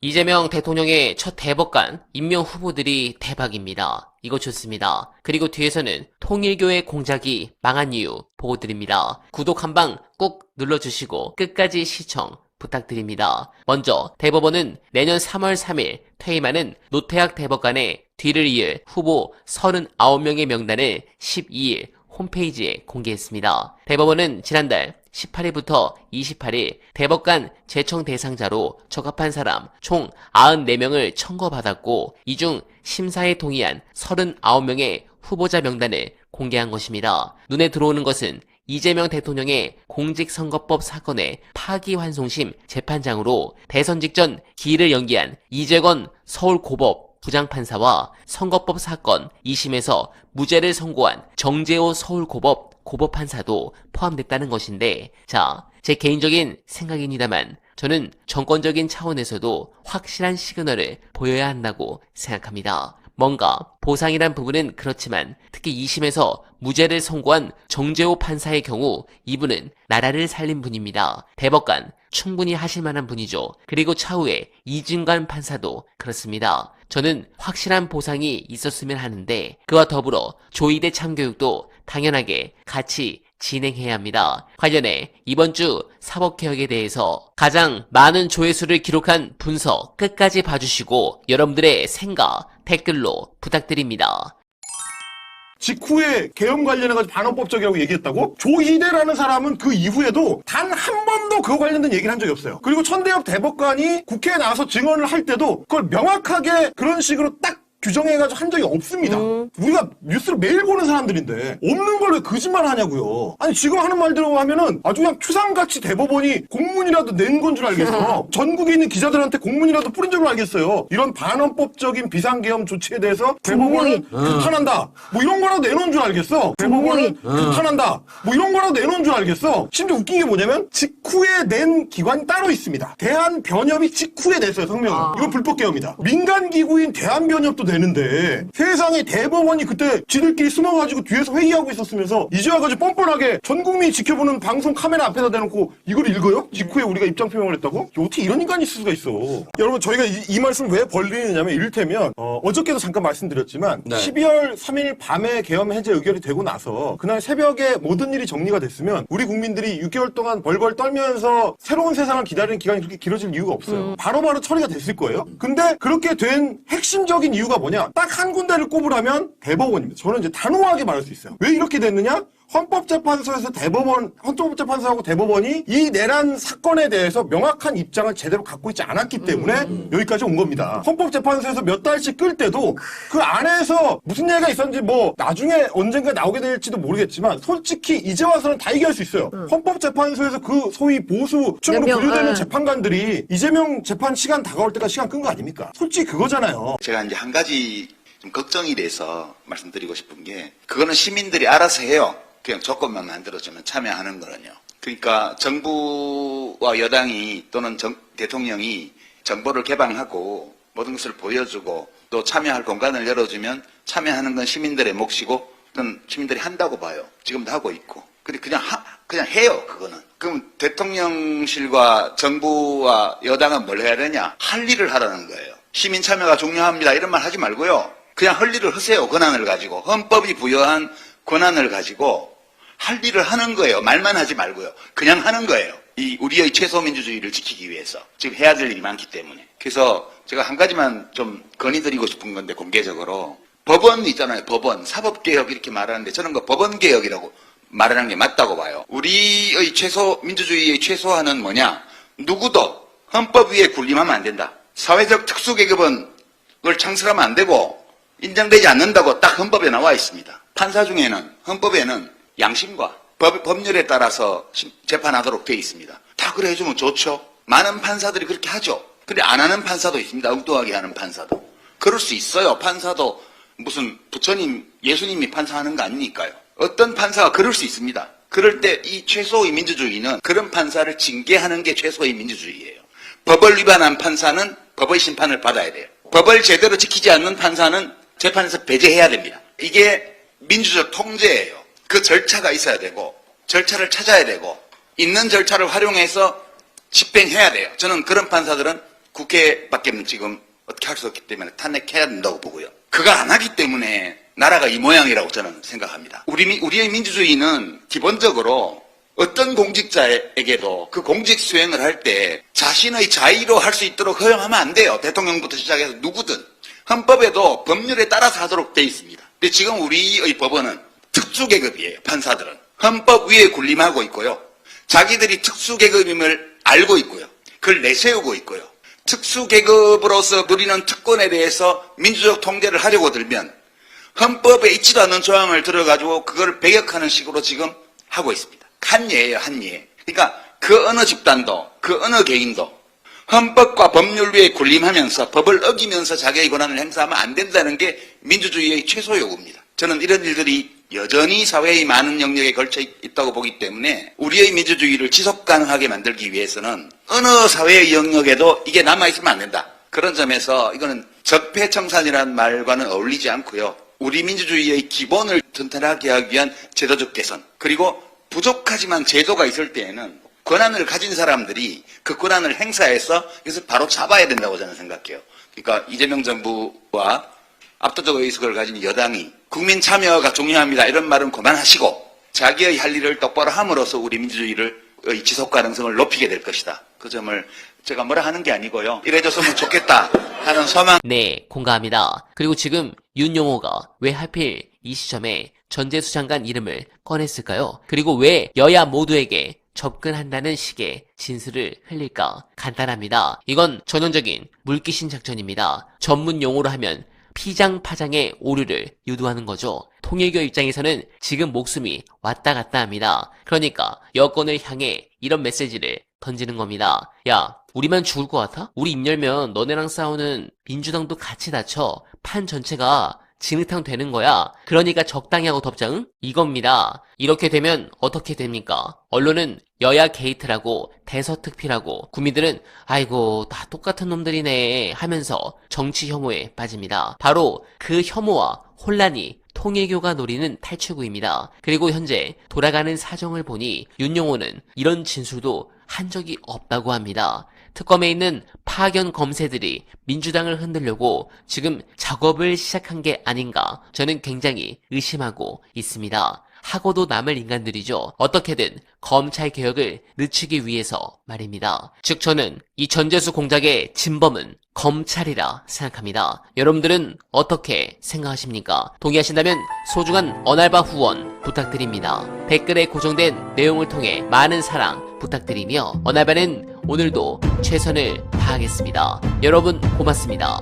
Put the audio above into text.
이재명 대통령의 첫 대법관 임명 후보들이 대박입니다. 이거 좋습니다. 그리고 뒤에서는 통일교의 공작이 망한 이유 보고드립니다. 구독 한방 꾹 눌러주시고 끝까지 시청 부탁드립니다. 먼저 대법원은 내년 3월 3일 퇴임하는 노태학 대법관의 뒤를 이을 후보 39명의 명단을 12일 홈페이지에 공개했습니다. 대법원은 지난달 18일부터 28일 대법관 제청 대상자로 적합한 사람 총 94명을 청구받았고 이 중 심사에 동의한 39명의 후보자 명단을 공개한 것입니다. 눈에 들어오는 것은 이재명 대통령의 공직선거법 사건의 파기환송심 재판장으로 대선 직전 기일을 연기한 이재건 서울고법 부장판사와 선거법 사건 2심에서 무죄를 선고한 정재호 서울고법 고법판사도 포함됐다는 것인데, 자, 제 개인적인 생각입니다만 저는 정권적인 차원에서도 확실한 시그널을 보여야 한다고 생각합니다. 뭔가 보상이란 부분은 그렇지만 특히 2심에서 무죄를 선고한 정재호 판사의 경우 이분은 나라를 살린 분입니다. 대법관 충분히 하실 만한 분이죠. 그리고 차후에 이진관 판사도 그렇습니다. 저는 확실한 보상이 있었으면 하는데 그와 더불어 조이대 참교육도 당연하게 같이 진행해야 합니다. 관련해 이번 주 사법개혁에 대해서 가장 많은 조회수를 기록한 분석 끝까지 봐주시고 여러분들의 생각 댓글로 부탁드립니다. 직후에 계엄 관련해가지고 반헌법적이라고 얘기했다고? 조희대라는 사람은 그 이후에도 단 한 번도 그거 관련된 얘기를 한 적이 없어요. 그리고 천대엽 대법관이 국회에 나와서 증언을 할 때도 그걸 명확하게 그런 식으로 딱 규정해가지고 한 적이 없습니다. 우리가 뉴스를 매일 보는 사람들인데 없는 걸 왜 거짓말 하냐고요. 아니 지금 하는 말대로 하면은 아주 그냥 추상같이 대법원이 공문이라도 낸 건 줄 알겠어. 전국에 있는 기자들한테 공문이라도 뿌린 줄 알겠어요. 이런 반헌법적인 비상계엄 조치에 대해서 대법원을 규탄한다. 뭐 이런 거라도 내놓은 줄 알겠어. 대법원을 규탄한다. 뭐 이런 거라도 내놓은 줄 알겠어. 심지어 웃긴 게 뭐냐면 직후에 낸 기관이 따로 있습니다. 대한변협이 직후에 냈어요, 성명을. 이건 불법계엄이다. 민간기구인 대한변협도 되는데 세상에 대법원이 그때 지들끼리 숨어가지고 뒤에서 회의하고 있었으면서 이제 와가지고 뻔뻔하게 전 국민이 지켜보는 방송 카메라 앞에다 대놓고 이걸 읽어요? 직후에 우리가 입장 표명을 했다고? 어떻게 이런 인간이 있을 수가 있어. 여러분 저희가 이 말씀 왜 벌리느냐면 이를테면 어저께도 잠깐 말씀드렸지만 12월 3일 밤에 계엄 해제 의결이 되고 나서 그날 새벽에 모든 일이 정리가 됐으면 우리 국민들이 6개월 동안 벌벌 떨면서 새로운 세상을 기다리는 기간이 그렇게 길어질 이유가 없어요. 바로바로 처리가 됐을 거예요. 근데 그렇게 된 핵심적인 이유가 뭐냐? 딱 한 군데를 꼽으라면 대법원입니다. 저는 이제 단호하게 말할 수 있어요. 왜 이렇게 됐느냐? 헌법재판소에서 헌법재판소하고 대법원이 이 내란 사건에 대해서 명확한 입장을 제대로 갖고 있지 않았기 때문에 여기까지 온 겁니다. 헌법재판소에서 몇 달씩 끌 때도 그 안에서 무슨 얘기가 있었는지 뭐 나중에 언젠가 나오게 될지도 모르겠지만 솔직히 이제 와서는 다 얘기할 수 있어요. 헌법재판소에서 그 소위 보수층으로 분류되는 재판관들이 이재명 재판 시간 다가올 때까지 시간 끈 거 아닙니까? 솔직히 그거잖아요. 제가 이제 한 가지 좀 걱정이 돼서 말씀드리고 싶은 게 그거는 시민들이 알아서 해요. 그냥 조건만 만들어주면 참여하는 거는요. 그러니까 정부와 여당이 또는 대통령이 정보를 개방하고 모든 것을 보여주고 또 참여할 공간을 열어주면 참여하는 건 시민들의 몫이고 그건 시민들이 한다고 봐요. 지금도 하고 있고. 근데 그냥 해요, 그거는. 그럼 대통령실과 정부와 여당은 뭘 해야 되냐? 할 일을 하라는 거예요. 시민 참여가 중요합니다. 이런 말 하지 말고요. 그냥 할 일을 하세요, 권한을 가지고. 헌법이 부여한 권한을 가지고 할 일을 하는 거예요. 말만 하지 말고요. 그냥 하는 거예요. 우리의 최소 민주주의를 지키기 위해서. 지금 해야 될 일이 많기 때문에. 그래서 제가 한 가지만 좀 건의드리고 싶은 건데 공개적으로. 법원 있잖아요. 법원. 사법개혁 이렇게 말하는데 저는 그 법원개혁이라고 말하는 게 맞다고 봐요. 우리의 민주주의의 최소한은 뭐냐? 누구도 헌법 위에 군림하면 안 된다. 사회적 특수계급은 그걸 창설하면 안 되고 인정되지 않는다고 딱 헌법에 나와 있습니다. 판사 중에는 헌법에는 양심과 법률에 따라서 재판하도록 되어 있습니다. 다 그래 해주면 좋죠. 많은 판사들이 그렇게 하죠. 근데 안 하는 판사도 있습니다. 엉뚱하게 하는 판사도. 그럴 수 있어요. 판사도 무슨 부처님, 예수님이 판사하는 거 아니니까요. 어떤 판사가 그럴 수 있습니다. 그럴 때 이 최소의 민주주의는 그런 판사를 징계하는 게 최소의 민주주의예요. 법을 위반한 판사는 법의 심판을 받아야 돼요. 법을 제대로 지키지 않는 판사는 재판에서 배제해야 됩니다. 이게 민주적 통제예요. 그 절차가 있어야 되고 절차를 찾아야 되고 있는 절차를 활용해서 집행해야 돼요. 저는 그런 판사들은 국회밖에 지금 어떻게 할 수 없기 때문에 탄핵해야 된다고 보고요. 그걸 안 하기 때문에 나라가 이 모양이라고 저는 생각합니다. 우리의 민주주의는 기본적으로 어떤 공직자에게도 그 공직 수행을 할 때 자신의 자의로 할 수 있도록 허용하면 안 돼요. 대통령부터 시작해서 누구든. 헌법에도 법률에 따라서 하도록 돼 있습니다. 근데 지금 우리의 법원은 특수계급이에요. 판사들은. 헌법 위에 군림하고 있고요. 자기들이 특수계급임을 알고 있고요. 그걸 내세우고 있고요. 특수계급으로서 누리는 특권에 대해서 민주적 통제를 하려고 들면 헌법에 있지도 않는 조항을 들어가지고 그걸 배격하는 식으로 지금 하고 있습니다. 한 예예요, 한 예. 그러니까 그 어느 집단도, 그 어느 개인도 헌법과 법률 위에 군림하면서 법을 어기면서 자기의 권한을 행사하면 안 된다는 게 민주주의의 최소 요구입니다. 저는 이런 일들이 여전히 사회의 많은 영역에 걸쳐 있다고 보기 때문에 우리의 민주주의를 지속 가능하게 만들기 위해서는 어느 사회의 영역에도 이게 남아있으면 안 된다. 그런 점에서 이거는 적폐청산이라는 말과는 어울리지 않고요. 우리 민주주의의 기본을 튼튼하게 하기 위한 제도적 개선, 그리고 부족하지만 제도가 있을 때에는 권한을 가진 사람들이 그 권한을 행사해서 이것을 바로 잡아야 된다고 저는 생각해요. 그러니까 이재명 정부와 압도적 의석을 가진 여당이 국민 참여가 중요합니다. 이런 말은 그만하시고 자기의 할 일을 똑바로 함으로써 우리 민주주의의 지속 가능성을 높이게 될 것이다. 그 점을 제가 뭐라 하는 게 아니고요. 이래줬으면 좋겠다 하는 소망. 네, 공감합니다. 그리고 지금 윤용호가 왜 하필 이 시점에 전재수 장관 이름을 꺼냈을까요? 그리고 왜 여야 모두에게 접근한다는 식의 진술을 흘릴까? 간단합니다. 이건 전형적인 물귀신 작전입니다. 전문 용어로 하면 피장파장의 오류를 유도하는 거죠. 통일교 입장에서는 지금 목숨이 왔다 갔다 합니다. 그러니까 여권을 향해 이런 메시지를 던지는 겁니다. 야, 우리만 죽을 것 같아? 우리 입 열면 너네랑 싸우는 민주당도 같이 다쳐. 판 전체가 진흙탕 되는 거야. 그러니까 적당히 하고 덮자, 응? 이겁니다. 이렇게 되면 어떻게 됩니까? 언론은 여야 게이트라고 대서특필하고 국민들은 아이고 다 똑같은 놈들이네 하면서 정치 혐오에 빠집니다. 바로 그 혐오와 혼란이 통일교가 노리는 탈출구입니다. 그리고 현재 돌아가는 사정을 보니 윤용호는 이런 진술도 한 적이 없다고 합니다. 특검에 있는 파견 검사들이 민주당을 흔들려고 지금 작업을 시작한 게 아닌가 저는 굉장히 의심하고 있습니다. 하고도 남을 인간들이죠. 어떻게든 검찰 개혁을 늦추기 위해서 말입니다. 즉 저는 이 전재수 공작의 진범은 검찰이라 생각합니다. 여러분들은 어떻게 생각하십니까? 동의하신다면 소중한 언알바 후원 부탁드립니다. 댓글에 고정된 내용을 통해 많은 사랑 부탁드리며 언알바는 오늘도 최선을 다하겠습니다. 여러분 고맙습니다.